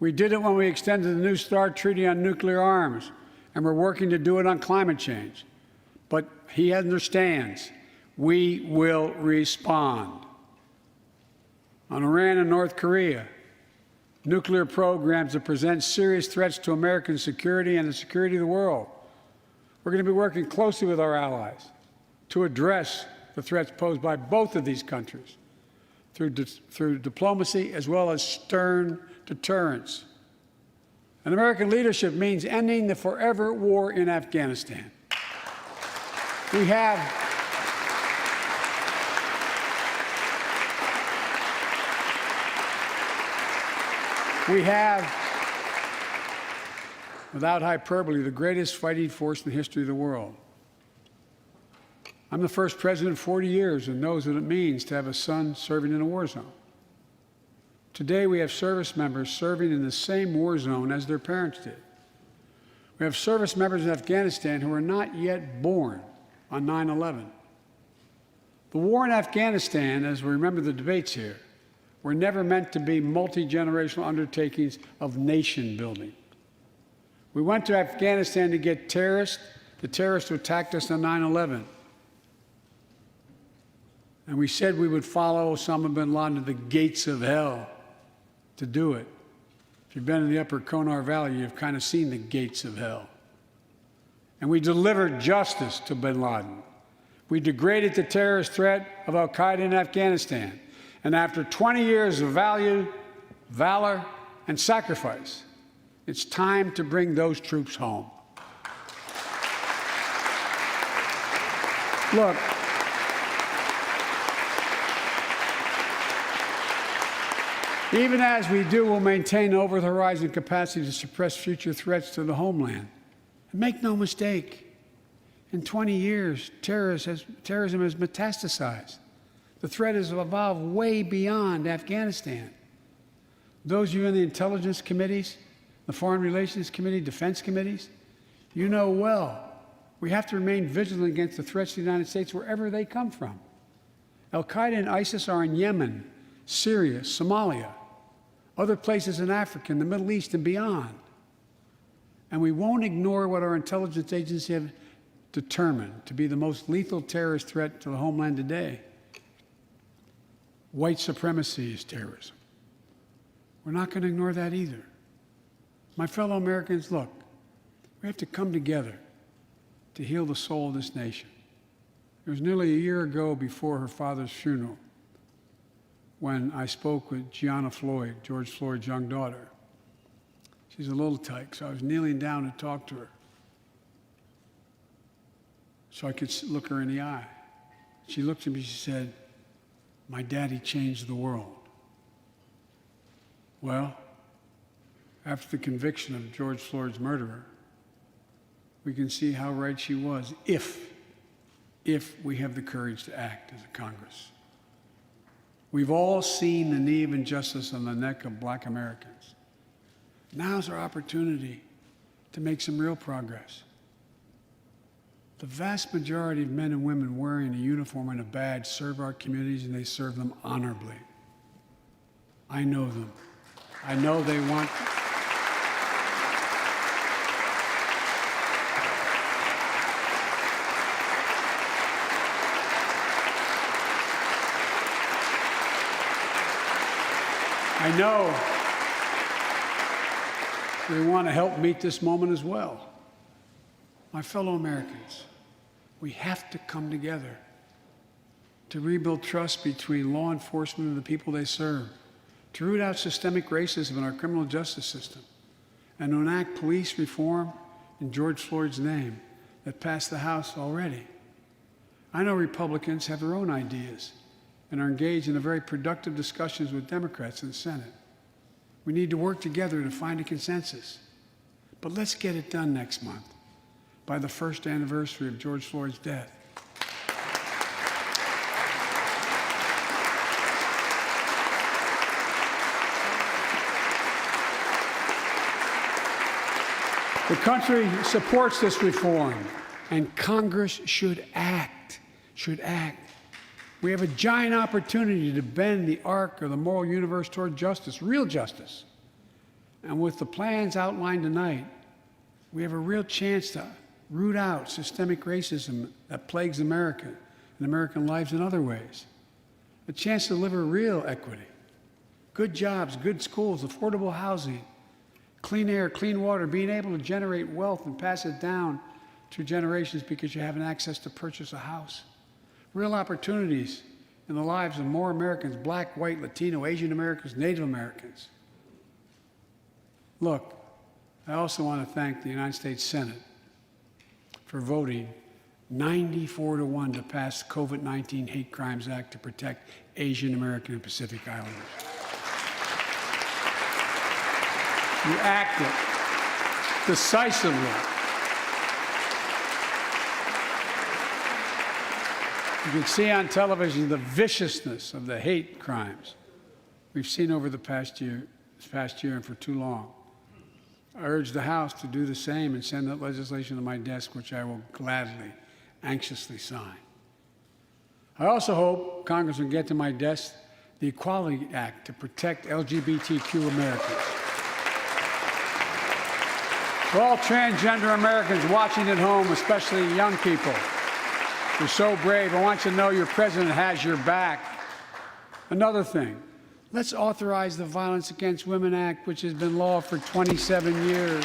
We did it when we extended the New START Treaty on nuclear arms, and we're working to do it on climate change. But he understands we will respond. On Iran and North Korea, nuclear programs that present serious threats to American security and the security of the world. We're going to be working closely with our allies to address the threats posed by both of these countries through diplomacy as well as stern deterrence. And American leadership means ending the forever war in Afghanistan. We have without hyperbole, the greatest fighting force in the history of the world. I'm the first president in 40 years who knows what it means to have a son serving in a war zone. Today, we have service members serving in the same war zone as their parents did. We have service members in Afghanistan who are not yet born on 9/11. The war in Afghanistan, as we remember the debates here, were never meant to be multi-generational undertakings of nation building. We went to Afghanistan to get the terrorists who attacked us on 9/11. And we said we would follow Osama bin Laden to the gates of hell to do it. If you've been in the upper Konar Valley, you've kind of seen the gates of hell. And we delivered justice to bin Laden. We degraded the terrorist threat of al-Qaeda in Afghanistan. And after 20 years of valor, and sacrifice, it's time to bring those troops home. Look, even as we do, we'll maintain over-the-horizon capacity to suppress future threats to the homeland. And make no mistake, in 20 years, terrorism has metastasized. The threat has evolved way beyond Afghanistan. Those of you in the intelligence committees, the foreign relations committee, defense committees, you know well, we have to remain vigilant against the threats to the United States wherever they come from. Al-Qaeda and ISIS are in Yemen, Syria, Somalia, other places in Africa, in the Middle East, and beyond. And we won't ignore what our intelligence agencies have determined to be the most lethal terrorist threat to the homeland today. White supremacy is terrorism. We're not going to ignore that either. My fellow Americans, look, we have to come together to heal the soul of this nation. It was nearly a year ago before her father's funeral when I spoke with Gianna Floyd, George Floyd's young daughter. She's a little tyke, so I was kneeling down to talk to her so I could look her in the eye. She looked at me, she said, "My daddy changed the world." Well, after the conviction of George Floyd's murderer, we can see how right she was if we have the courage to act as a Congress. We've all seen the knee of injustice on the neck of Black Americans. Now's our opportunity to make some real progress. The vast majority of men and women wearing a uniform and a badge serve our communities, and they serve them honorably. I know them. I know they want. I know they want to help meet this moment as well. My fellow Americans, We have to come together to rebuild trust between law enforcement and the people they serve, to root out systemic racism in our criminal justice system, and to enact police reform in George Floyd's name that passed the House already. I know Republicans have their own ideas and are engaged in very productive discussions with Democrats in the Senate. We need to work together to find a consensus. But let's get it done next month, by the first anniversary of George Floyd's death. The country supports this reform, and Congress should act. We have a giant opportunity to bend the arc of the moral universe toward justice, real justice. And with the plans outlined tonight, we have a real chance to root out systemic racism that plagues America and American lives in other ways. A chance to deliver real equity, good jobs, good schools, affordable housing, clean air, clean water, being able to generate wealth and pass it down through generations because you have access to purchase a house. Real opportunities in the lives of more Americans, Black, white, Latino, Asian Americans, Native Americans. Look, I also want to thank the United States Senate for voting 94-1 to pass the COVID-19 Hate Crimes Act to protect Asian American and Pacific Islanders. You acted decisively. You can see on television the viciousness of the hate crimes we've seen over the past year and for too long. I urge the House to do the same and send that legislation to my desk, which I will gladly, anxiously sign. I also hope Congress will get to my desk the Equality Act to protect LGBTQ Americans. For all transgender Americans watching at home, especially young people, you're so brave. I want you to know your president has your back. Another thing, let's authorize the Violence Against Women Act, which has been law for 27 years.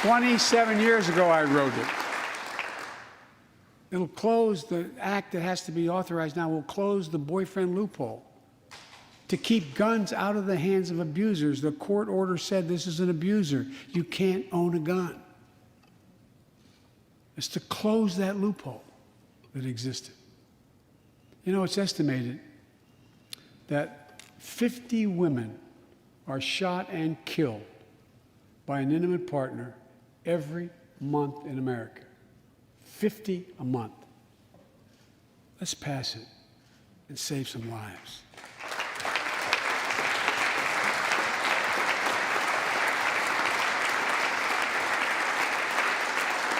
"27 years ago, I wrote it. It'll close the act that has to be authorized now, will close the boyfriend loophole to keep guns out of the hands of abusers. The court order said this is an abuser. You can't own a gun. It's to close that loophole that existed. You know, it's estimated that 50 women are shot and killed by an intimate partner every month in America. 50 a month. Let's pass it and save some lives.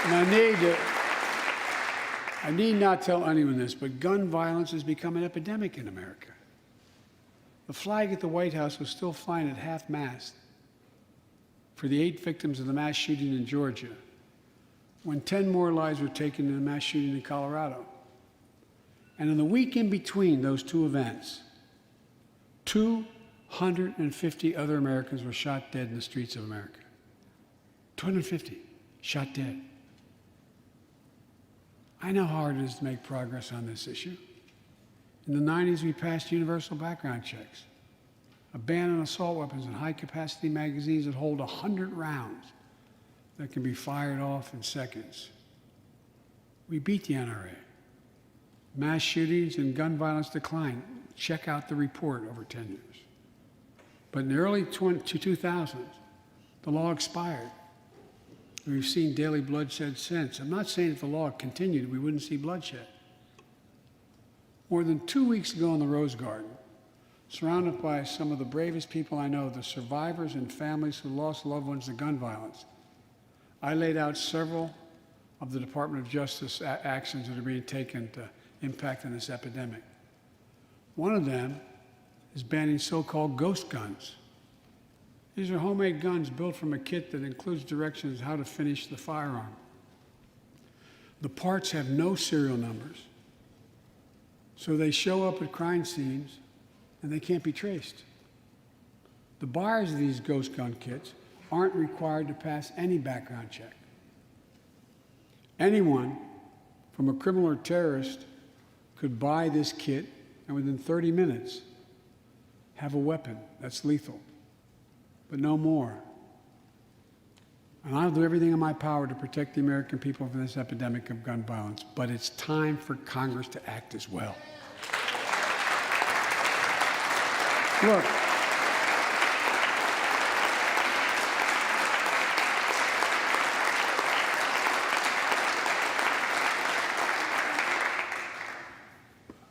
And I need not tell anyone this, but gun violence has become an epidemic in America. The flag at the White House was still flying at half-mast for the 8 victims of the mass shooting in Georgia, when 10 more lives were taken in the mass shooting in Colorado. And in the week in between those two events, 250 other Americans were shot dead in the streets of America. 250 shot dead. I know how hard it is to make progress on this issue. In the 90s, we passed universal background checks, a ban on assault weapons and high-capacity magazines that hold 100 rounds that can be fired off in seconds. We beat the NRA. Mass shootings and gun violence declined. Check out the report over 10 years. But in the early 2000s, the law expired. We've seen daily bloodshed since. I'm not saying if the law continued, we wouldn't see bloodshed. More than 2 weeks ago in the Rose Garden, surrounded by some of the bravest people I know, the survivors and families who lost loved ones to gun violence, I laid out several of the Department of Justice actions that are being taken to impact on this epidemic. One of them is banning so-called ghost guns. These are homemade guns built from a kit that includes directions how to finish the firearm. The parts have no serial numbers, so they show up at crime scenes and they can't be traced. The buyers of these ghost gun kits aren't required to pass any background check. Anyone, from a criminal or terrorist, could buy this kit and within 30 minutes have a weapon that's lethal, but no more. And I'll do everything in my power to protect the American people from this epidemic of gun violence, but it's time for Congress to act as well. Look,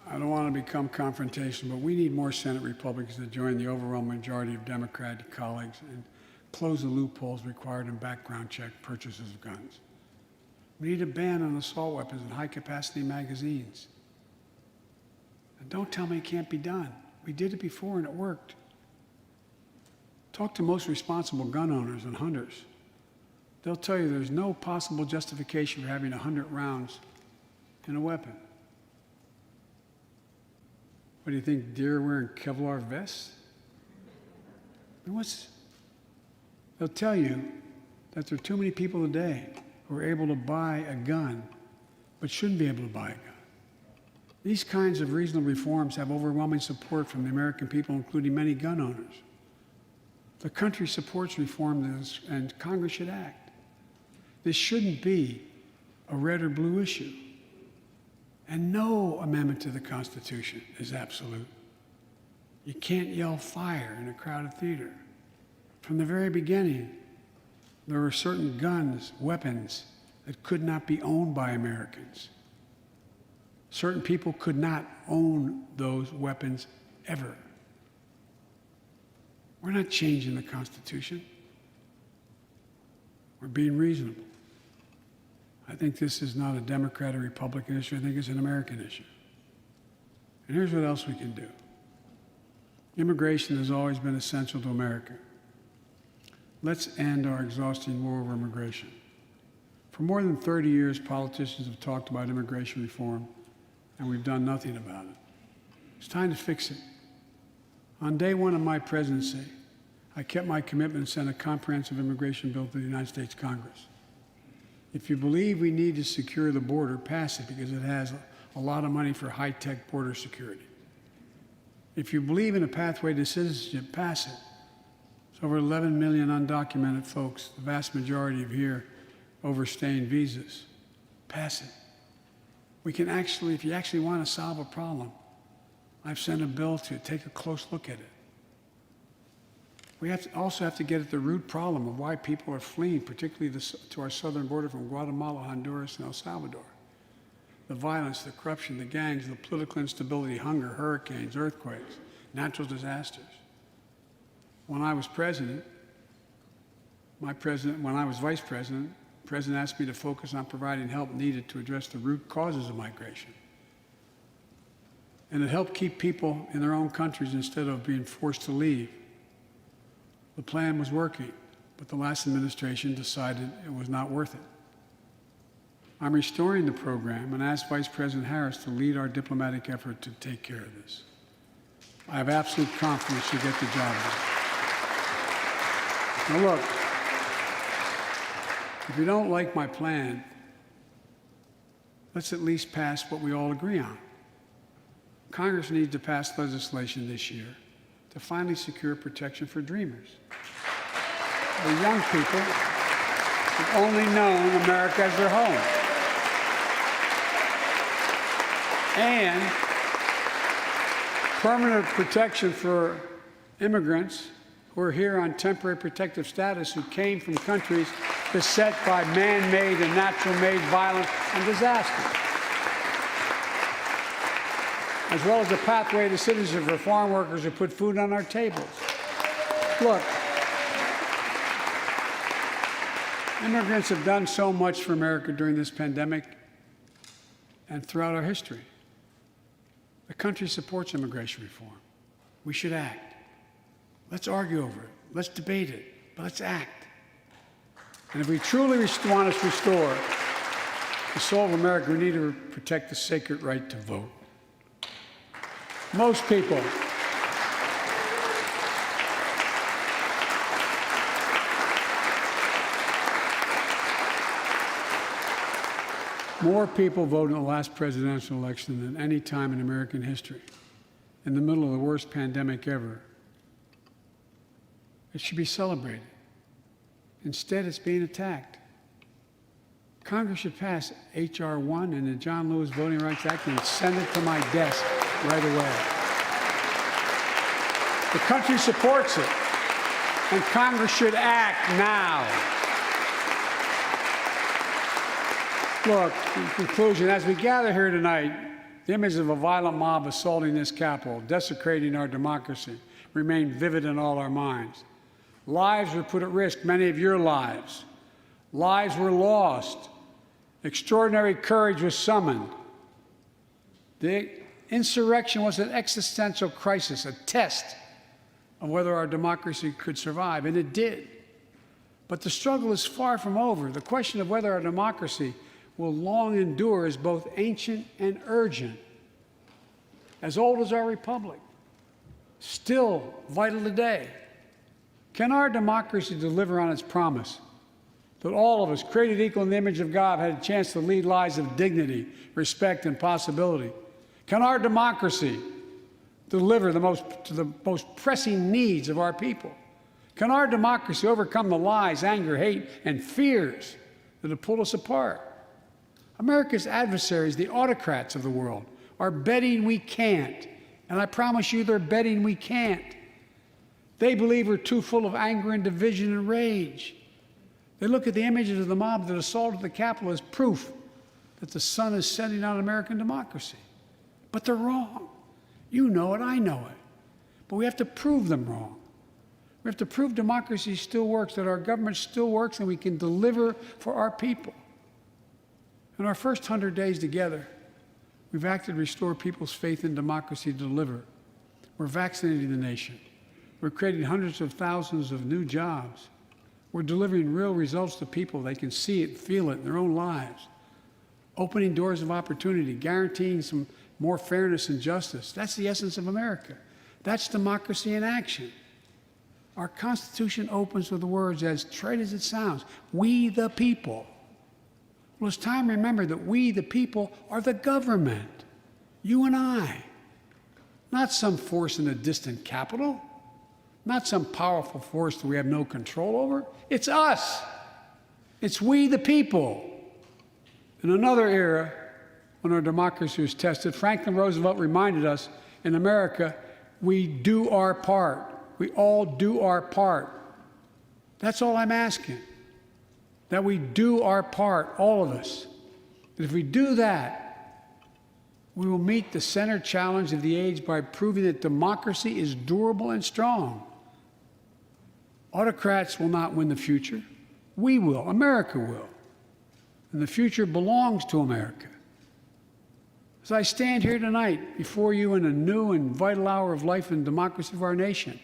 I don't want to become confrontational, but we need more Senate Republicans to join the overwhelming majority of Democratic colleagues and close the loopholes required in background check purchases of guns. We need a ban on assault weapons and high-capacity magazines. And don't tell me it can't be done. We did it before and it worked. Talk to most responsible gun owners and hunters. They'll tell you there's no possible justification for having 100 rounds in a weapon. What do you think, deer are wearing Kevlar vests? And they'll tell you that there are too many people today who are able to buy a gun but shouldn't be able to buy a gun. These kinds of reasonable reforms have overwhelming support from the American people, including many gun owners. The country supports reform, and Congress should act. This shouldn't be a red or blue issue. And no amendment to the Constitution is absolute. You can't yell fire in a crowded theater. From the very beginning, there were certain guns, weapons, that could not be owned by Americans. Certain people could not own those weapons ever. We're not changing the Constitution. We're being reasonable. I think this is not a Democrat or Republican issue. I think it's an American issue. And here's what else we can do. Immigration has always been essential to America. Let's end our exhausting war over immigration. For more than 30 years, politicians have talked about immigration reform, and we've done nothing about it. It's time to fix it. On day one of my presidency, I kept my commitment and sent a comprehensive immigration bill to the United States Congress. If you believe we need to secure the border, pass it, because it has a lot of money for high-tech border security. If you believe in a pathway to citizenship, pass it. There's over 11 million undocumented folks, the vast majority of here overstaying visas. Pass it. We can actually, if you actually want to solve a problem, I've sent a bill to take a close look at it. We also have to get at the root problem of why people are fleeing, particularly to our southern border from Guatemala, Honduras, and El Salvador. The violence, the corruption, the gangs, the political instability, hunger, hurricanes, earthquakes, natural disasters. When I was president, when I was vice president, the president asked me to focus on providing help needed to address the root causes of migration. And it helped keep people in their own countries instead of being forced to leave. The plan was working, but the last administration decided it was not worth it. I'm restoring the program and asked Vice President Harris to lead our diplomatic effort to take care of this. I have absolute confidence she'll get the job done. Now look, if you don't like my plan, let's at least pass what we all agree on. Congress needs to pass legislation this year to finally secure protection for dreamers. The young people who've only known America as their home. And permanent protection for immigrants who are here on temporary protective status who came from countries beset by man-made and natural-made violence and disaster. As well as a pathway to citizenship for farm workers who put food on our tables. Look, immigrants have done so much for America during this pandemic and throughout our history. The country supports immigration reform. We should act. Let's argue over it. Let's debate it. But let's act. And if we truly want to restore the soul of America, we need to protect the sacred right to vote. Most people More people voted in the last presidential election than any time in American history, in the middle of the worst pandemic ever. It should be celebrated. Instead, it's being attacked. Congress should pass H.R. 1 and the John Lewis Voting Rights Act and send it to my desk right away. The country supports it, and Congress should act now. Look, in conclusion, as we gather here tonight, the image of a violent mob assaulting this Capitol, desecrating our democracy, remain vivid in all our minds. Lives were put at risk, many of your lives. Lives were lost. Extraordinary courage was summoned. The insurrection was an existential crisis, a test of whether our democracy could survive, and it did. But the struggle is far from over. The question of whether our democracy will long endure is both ancient and urgent. As old as our republic, still vital today. Can our democracy deliver on its promise that all of us, created equal in the image of God, had a chance to lead lives of dignity, respect, and possibility? Can our democracy deliver to the most pressing needs of our people? Can our democracy overcome the lies, anger, hate, and fears that have pulled us apart? America's adversaries, the autocrats of the world, are betting we can't. And I promise you, they're betting we can't. They believe we're too full of anger and division and rage. They look at the images of the mob that assaulted the Capitol as proof that the sun is setting on American democracy. But they're wrong. You know it, I know it. But we have to prove them wrong. We have to prove democracy still works, that our government still works, and we can deliver for our people. In our first 100 days together, we've acted to restore people's faith in democracy to deliver. We're vaccinating the nation. We're creating hundreds of thousands of new jobs. We're delivering real results to people. They can see it, feel it in their own lives. Opening doors of opportunity, guaranteeing some more fairness and justice. That's the essence of America. That's democracy in action. Our Constitution opens with the words, as trite as it sounds, "We the people." Well, it's time to remember that we, the people, are the government. You and I. Not some force in a distant capital. Not some powerful force that we have no control over. It's us. It's we, the people. In another era, when our democracy was tested, Franklin Roosevelt reminded us, in America, we do our part. We all do our part. That's all I'm asking. That we do our part, all of us. That if we do that, we will meet the center challenge of the age by proving that democracy is durable and strong. Autocrats will not win the future. We will. America will. And the future belongs to America. As I stand here tonight before you in a new and vital hour of life and democracy of our nation,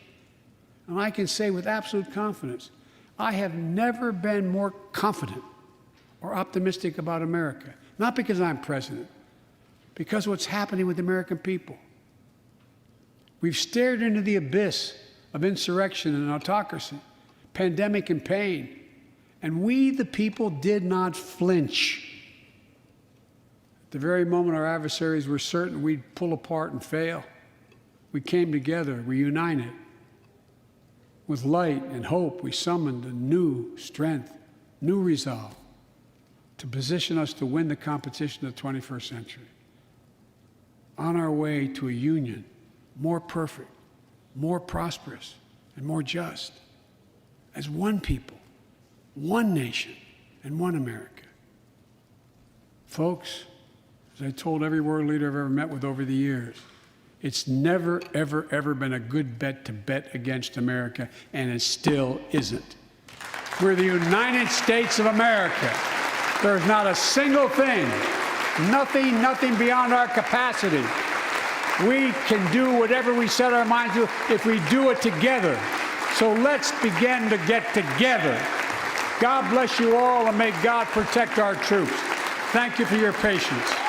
and I can say with absolute confidence, I have never been more confident or optimistic about America. Not because I'm president, because of what's happening with the American people. We've stared into the abyss of insurrection and autocracy, pandemic and pain, and we, the people, did not flinch. At the very moment our adversaries were certain we'd pull apart and fail, we came together, we united. With light and hope, we summoned a new strength, new resolve to position us to win the competition of the 21st century. On our way to a union more perfect, more prosperous, and more just, as one people, one nation, and one America. Folks, as I told every world leader I've ever met with over the years, it's never, ever, ever been a good bet to bet against America, and it still isn't. We're the United States of America. There's not a single thing, nothing beyond our capacity. We can do whatever we set our minds to if we do it together. So let's begin to get together. God bless you all, and may God protect our troops. Thank you for your patience.